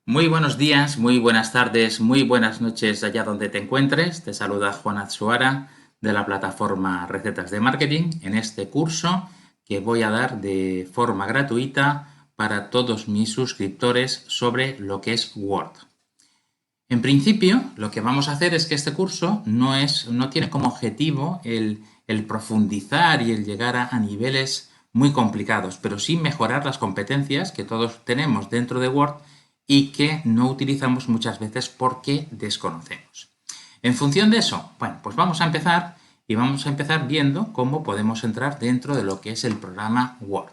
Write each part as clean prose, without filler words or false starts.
Muy buenos días, muy buenas tardes, muy buenas noches allá donde te encuentres. Te saluda Juan Azuara de la plataforma Recetas de Marketing en este curso que voy a dar de forma gratuita para todos mis suscriptores sobre lo que es Word. En principio, lo que vamos a hacer es que este curso no tiene como objetivo el profundizar y el llegar a niveles muy complicados, pero sí mejorar las competencias que todos tenemos dentro de Word y que no utilizamos muchas veces porque desconocemos. En función de eso, bueno, pues vamos a empezar y vamos a empezar viendo cómo podemos entrar dentro de lo que es el programa Word.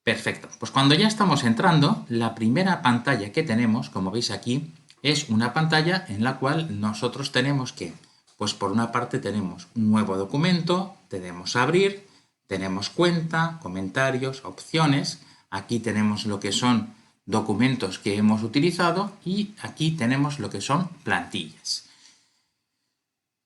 Perfecto, pues cuando ya estamos entrando, la primera pantalla que tenemos, como veis aquí, es una pantalla en la cual nosotros tenemos que, pues por una parte tenemos un nuevo documento, tenemos abrir, tenemos cuenta, comentarios, opciones, aquí tenemos lo que son documentos que hemos utilizado y aquí tenemos lo que son plantillas.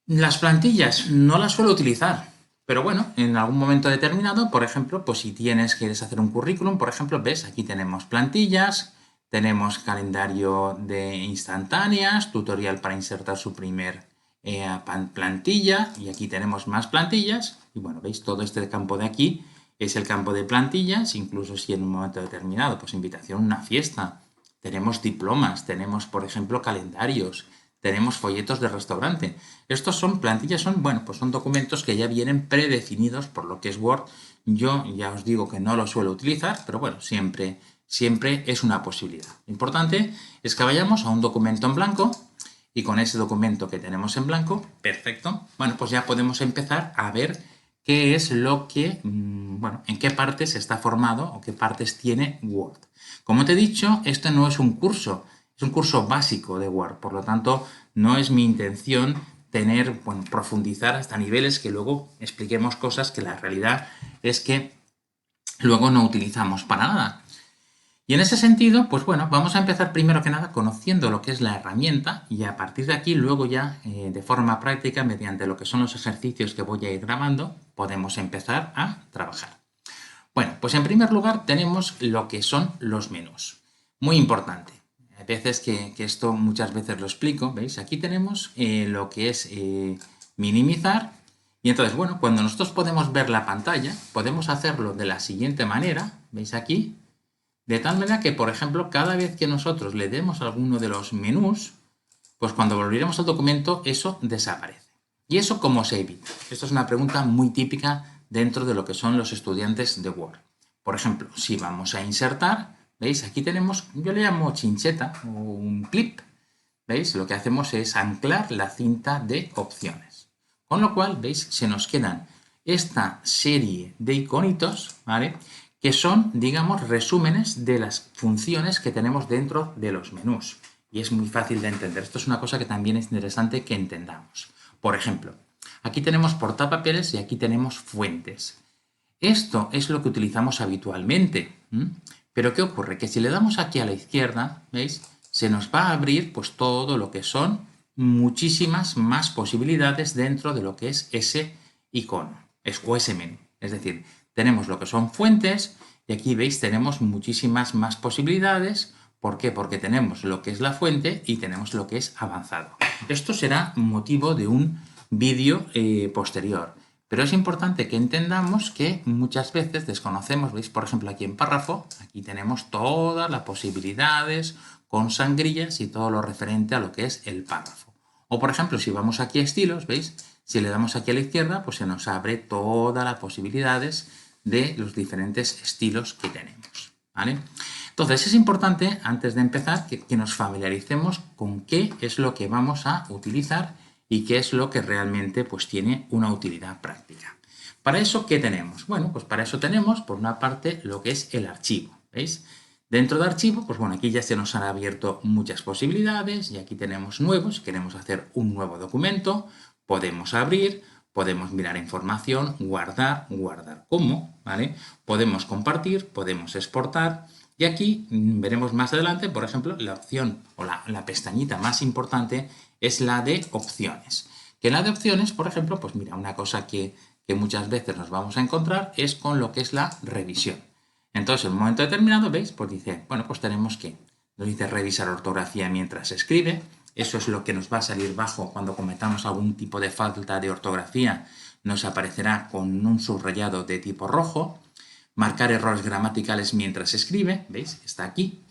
Las plantillas no las suelo utilizar, pero bueno, en algún momento determinado, por ejemplo, pues si quieres hacer un currículum, por ejemplo, ves, aquí tenemos plantillas, tenemos calendario de instantáneas, tutorial para insertar su primer plantilla, y aquí tenemos más plantillas, y bueno, veis, todo este campo de aquí es el campo de plantillas, incluso si en un momento determinado, pues invitación a una fiesta, tenemos diplomas, tenemos, por ejemplo, calendarios, tenemos folletos de restaurante. Estos son plantillas, bueno, pues son documentos que ya vienen predefinidos por lo que es Word. Yo ya os digo que no lo suelo utilizar, pero bueno, siempre es una posibilidad. Lo importante es que vayamos a un documento en blanco y con ese documento que tenemos en blanco, perfecto, bueno, pues ya podemos empezar a ver qué es lo que, bueno, en qué partes está formado o qué partes tiene Word. Como te he dicho, este no es un curso, es un curso básico de Word, por lo tanto, no es mi intención bueno, profundizar hasta niveles que luego expliquemos cosas que la realidad es que luego no utilizamos para nada. Y en ese sentido, pues bueno, vamos a empezar primero que nada conociendo lo que es la herramienta y a partir de aquí luego ya de forma práctica, mediante lo que son los ejercicios que voy a ir grabando, podemos empezar a trabajar. Bueno, pues en primer lugar tenemos lo que son los menús. Muy importante. Hay veces que esto muchas veces lo explico, ¿veis? Aquí tenemos lo que es minimizar y entonces, bueno, cuando nosotros podemos ver la pantalla, podemos hacerlo de la siguiente manera, ¿veis aquí? De tal manera que, por ejemplo, cada vez que nosotros le demos alguno de los menús, pues cuando volviéramos al documento, eso desaparece. ¿Y eso cómo se evita? Esto es una pregunta muy típica dentro de lo que son los estudiantes de Word. Por ejemplo, si vamos a insertar, ¿veis? Aquí tenemos, yo le llamo chincheta o un clip. ¿Veis? Lo que hacemos es anclar la cinta de opciones. Con lo cual, ¿veis? Se nos quedan esta serie de iconitos, ¿vale? Que son, digamos, resúmenes de las funciones que tenemos dentro de los menús. Y es muy fácil de entender. Esto es una cosa que también es interesante que entendamos. Por ejemplo, aquí tenemos portapapeles y aquí tenemos fuentes. Esto es lo que utilizamos habitualmente. Pero ¿qué ocurre? Que si le damos aquí a la izquierda, ¿veis? Se nos va a abrir pues todo lo que son muchísimas más posibilidades dentro de lo que es ese icono o ese menú. Es decir, tenemos lo que son fuentes y aquí veis tenemos muchísimas más posibilidades. ¿Por qué? Porque tenemos lo que es la fuente y tenemos lo que es avanzado. Esto será motivo de un vídeo posterior. Pero es importante que entendamos que muchas veces desconocemos, veis por ejemplo aquí en párrafo, aquí tenemos todas las posibilidades con sangrillas y todo lo referente a lo que es el párrafo. O por ejemplo si vamos aquí a estilos, veis, si le damos aquí a la izquierda pues se nos abre todas las posibilidades de los diferentes estilos que tenemos, ¿vale? Entonces es importante antes de empezar que nos familiaricemos con qué es lo que vamos a utilizar y qué es lo que realmente pues tiene una utilidad práctica. ¿Para eso qué tenemos? Bueno, pues para eso tenemos por una parte lo que es el archivo, ¿veis? Dentro de archivo, pues bueno, aquí ya se nos han abierto muchas posibilidades y aquí tenemos nuevos, si queremos hacer un nuevo documento, podemos abrir, podemos mirar información, guardar como, ¿vale? Podemos compartir, podemos exportar y aquí veremos más adelante, por ejemplo, la opción o la pestañita más importante es la de opciones. Que la de opciones, por ejemplo, pues mira, una cosa que muchas veces nos vamos a encontrar es con lo que es la revisión. Entonces, en un momento determinado, ¿veis? Pues dice, bueno, pues tenemos que nos dice revisar ortografía mientras escribe. Eso es lo que nos va a salir bajo cuando cometamos algún tipo de falta de ortografía. Nos aparecerá con un subrayado de tipo rojo. Marcar errores gramaticales mientras escribe, ¿veis? Está aquí.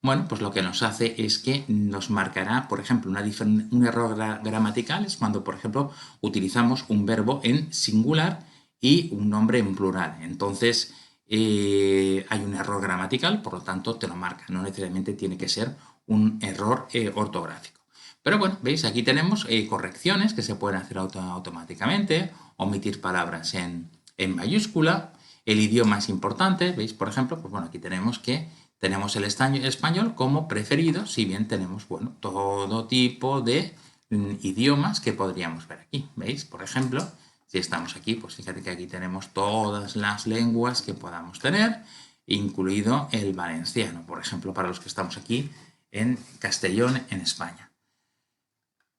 Bueno, pues lo que nos hace es que nos marcará, por ejemplo, un error gramatical es cuando, por ejemplo, utilizamos un verbo en singular y un nombre en plural. Entonces, hay un error gramatical, por lo tanto, te lo marca. No necesariamente tiene que ser un error ortográfico. Pero bueno, veis, aquí tenemos correcciones que se pueden hacer automáticamente, omitir palabras en mayúscula, el idioma es importante, veis, por ejemplo, pues bueno, aquí tenemos que tenemos el español como preferido, si bien tenemos, bueno, todo tipo de idiomas que podríamos ver aquí. ¿Veis? Por ejemplo, si estamos aquí, pues fíjate que aquí tenemos todas las lenguas que podamos tener, incluido el valenciano, por ejemplo, para los que estamos aquí en Castellón, en España.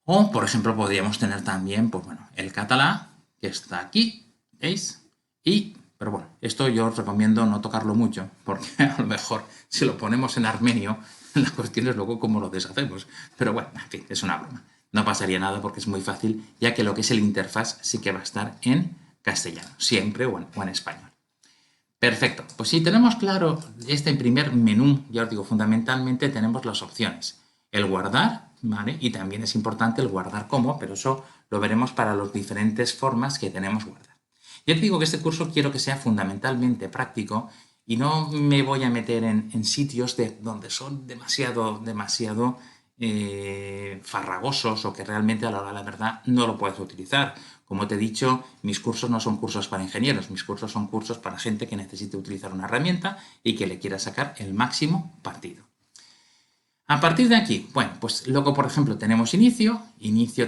O, por ejemplo, podríamos tener también, pues bueno, el catalán, que está aquí, ¿veis? Pero bueno, esto yo os recomiendo no tocarlo mucho, porque a lo mejor si lo ponemos en armenio, la cuestión es luego cómo lo deshacemos. Pero bueno, en fin, es una broma. No pasaría nada porque es muy fácil, ya que lo que es el interfaz sí que va a estar en castellano, siempre o en español. Perfecto, pues si tenemos claro este primer menú, ya os digo, fundamentalmente tenemos las opciones. El guardar, ¿vale? Y también es importante el guardar como, pero eso lo veremos para las diferentes formas que tenemos guardar. Yo te digo que este curso quiero que sea fundamentalmente práctico y no me voy a meter en sitios donde son demasiado farragosos o que realmente a la hora de la verdad no lo puedes utilizar. Como te he dicho, mis cursos no son cursos para ingenieros, mis cursos son cursos para gente que necesite utilizar una herramienta y que le quiera sacar el máximo partido. A partir de aquí, bueno, pues luego, por ejemplo, tenemos inicio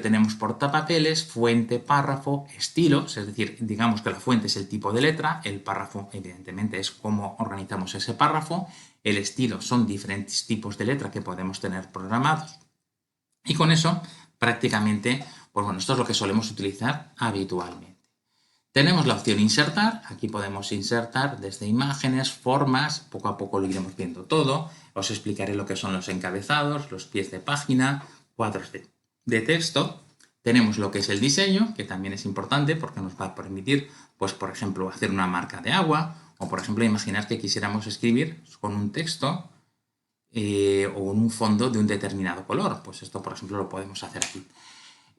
tenemos portapapeles, fuente, párrafo, estilos, es decir, digamos que la fuente es el tipo de letra, el párrafo, evidentemente, es cómo organizamos ese párrafo, el estilo son diferentes tipos de letra que podemos tener programados, y con eso, prácticamente, pues bueno, esto es lo que solemos utilizar habitualmente. Tenemos la opción insertar, aquí podemos insertar desde imágenes, formas, poco a poco lo iremos viendo todo, os explicaré lo que son los encabezados, los pies de página, cuadros de texto. Tenemos lo que es el diseño, que también es importante porque nos va a permitir, pues por ejemplo, hacer una marca de agua, o por ejemplo, imaginar que quisiéramos escribir con un texto o en un fondo de un determinado color, pues esto por ejemplo lo podemos hacer aquí.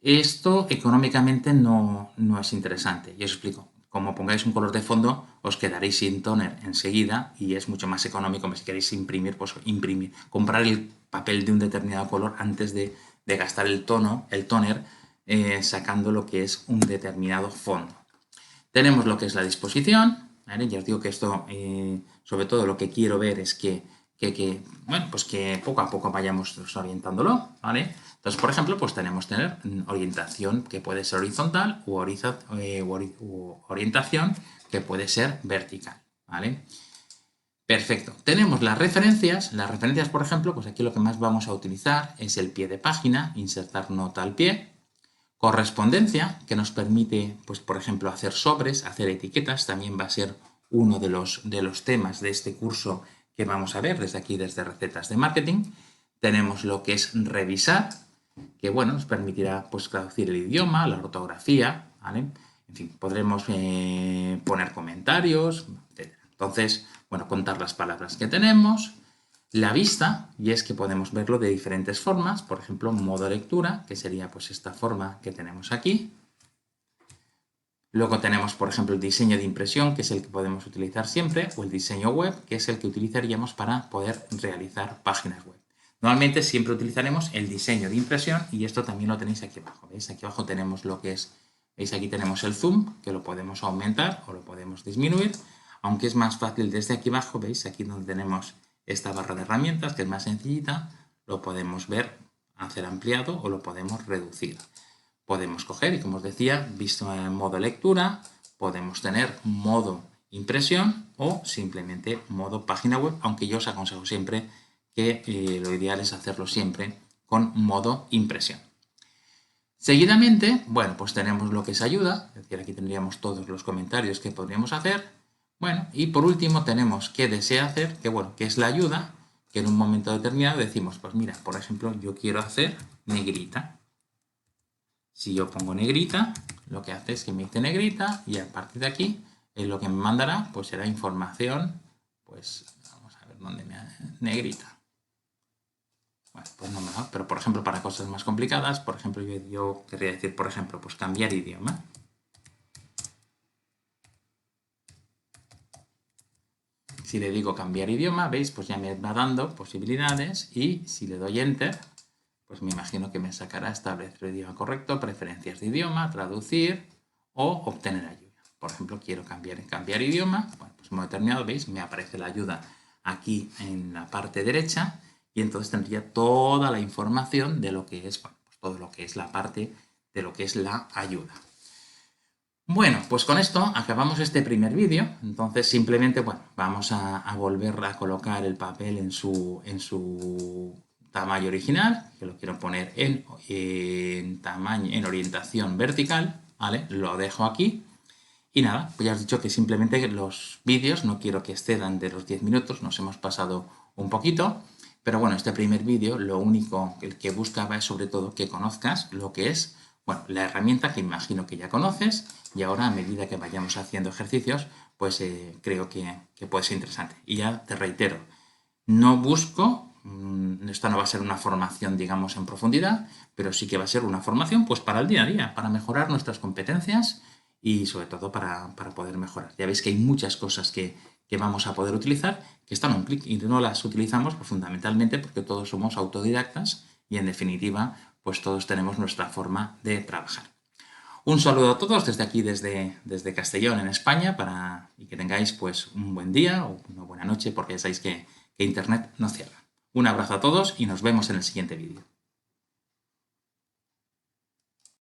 Esto económicamente no es interesante, y os explico. Como pongáis un color de fondo, os quedaréis sin toner enseguida y es mucho más económico. Si queréis imprimir, pues imprimir. Comprar el papel de un determinado color antes de gastar el toner, sacando lo que es un determinado fondo. Tenemos lo que es la disposición, ¿vale? Ya os digo que esto, sobre todo lo que quiero ver es que poco a poco vayamos orientándolo, ¿vale? Entonces, por ejemplo, pues tenemos orientación que puede ser horizontal u orientación que puede ser vertical, ¿vale? Perfecto. Tenemos las referencias. Las referencias, por ejemplo, pues aquí lo que más vamos a utilizar es el pie de página, insertar nota al pie. Correspondencia, que nos permite, pues por ejemplo, hacer sobres, hacer etiquetas. También va a ser uno de los temas de este curso que vamos a ver desde aquí, desde Recetas de Marketing. Tenemos lo que es revisar, que bueno, nos permitirá pues traducir el idioma, la ortografía, ¿vale? En fin, podremos poner comentarios, etc. Entonces, bueno, contar las palabras que tenemos. La vista, y es que podemos verlo de diferentes formas, por ejemplo, modo lectura, que sería pues esta forma que tenemos aquí. Luego tenemos, por ejemplo, el diseño de impresión, que es el que podemos utilizar siempre, o el diseño web, que es el que utilizaríamos para poder realizar páginas web. Normalmente siempre utilizaremos el diseño de impresión y esto también lo tenéis aquí abajo. ¿Veis? Aquí abajo tenemos lo que es, ¿veis? Aquí tenemos el zoom, que lo podemos aumentar o lo podemos disminuir, aunque es más fácil desde aquí abajo, ¿veis? Aquí donde tenemos esta barra de herramientas, que es más sencillita, lo podemos ver, hacer ampliado o lo podemos reducir. Podemos coger y, como os decía, visto en modo lectura, podemos tener modo impresión o simplemente modo página web, aunque yo os aconsejo siempre que lo ideal es hacerlo siempre con modo impresión. Seguidamente, bueno, pues tenemos lo que es ayuda, es decir, aquí tendríamos todos los comentarios que podríamos hacer. Bueno, y por último tenemos qué desea hacer, que bueno, que es la ayuda, que en un momento determinado decimos, pues mira, por ejemplo, yo quiero hacer negrita. Si yo pongo negrita, lo que hace es que me dice negrita y a partir de aquí lo que me mandará pues será información, pues vamos a ver dónde me negrita. Bueno, pues no me va, pero por ejemplo para cosas más complicadas, por ejemplo yo querría decir, por ejemplo, pues cambiar idioma. Si le digo cambiar idioma, veis, pues ya me va dando posibilidades y si le doy enter, pues me imagino que me sacará establecer el idioma correcto, preferencias de idioma, traducir o obtener ayuda. Por ejemplo, quiero cambiar idioma, bueno, pues en un momento determinado, veis, me aparece la ayuda aquí en la parte derecha y entonces tendría toda la información de lo que es, bueno, pues todo lo que es la parte de lo que es la ayuda. Bueno, pues con esto acabamos este primer vídeo. Entonces simplemente, bueno, vamos a volver a colocar el papel en su tamaño original, que lo quiero poner en tamaño, en orientación vertical, ¿vale? Lo dejo aquí. Y nada, pues ya os he dicho que simplemente los vídeos no quiero que excedan de los 10 minutos, nos hemos pasado un poquito. Pero bueno, este primer vídeo lo único que buscaba es sobre todo que conozcas lo que es, bueno, la herramienta que imagino que ya conoces y ahora a medida que vayamos haciendo ejercicios, pues creo que puede ser interesante. Y ya te reitero, no busco, esta no va a ser una formación, digamos, en profundidad, pero sí que va a ser una formación pues para el día a día, para mejorar nuestras competencias y sobre todo para poder mejorar. Ya veis que hay muchas cosas que vamos a poder utilizar que están a un clic y no las utilizamos pues, fundamentalmente porque todos somos autodidactas y en definitiva pues todos tenemos nuestra forma de trabajar. Un saludo a todos desde aquí, desde Castellón, en España, y que tengáis pues un buen día o una buena noche porque ya sabéis que Internet no cierra. Un abrazo a todos y nos vemos en el siguiente vídeo.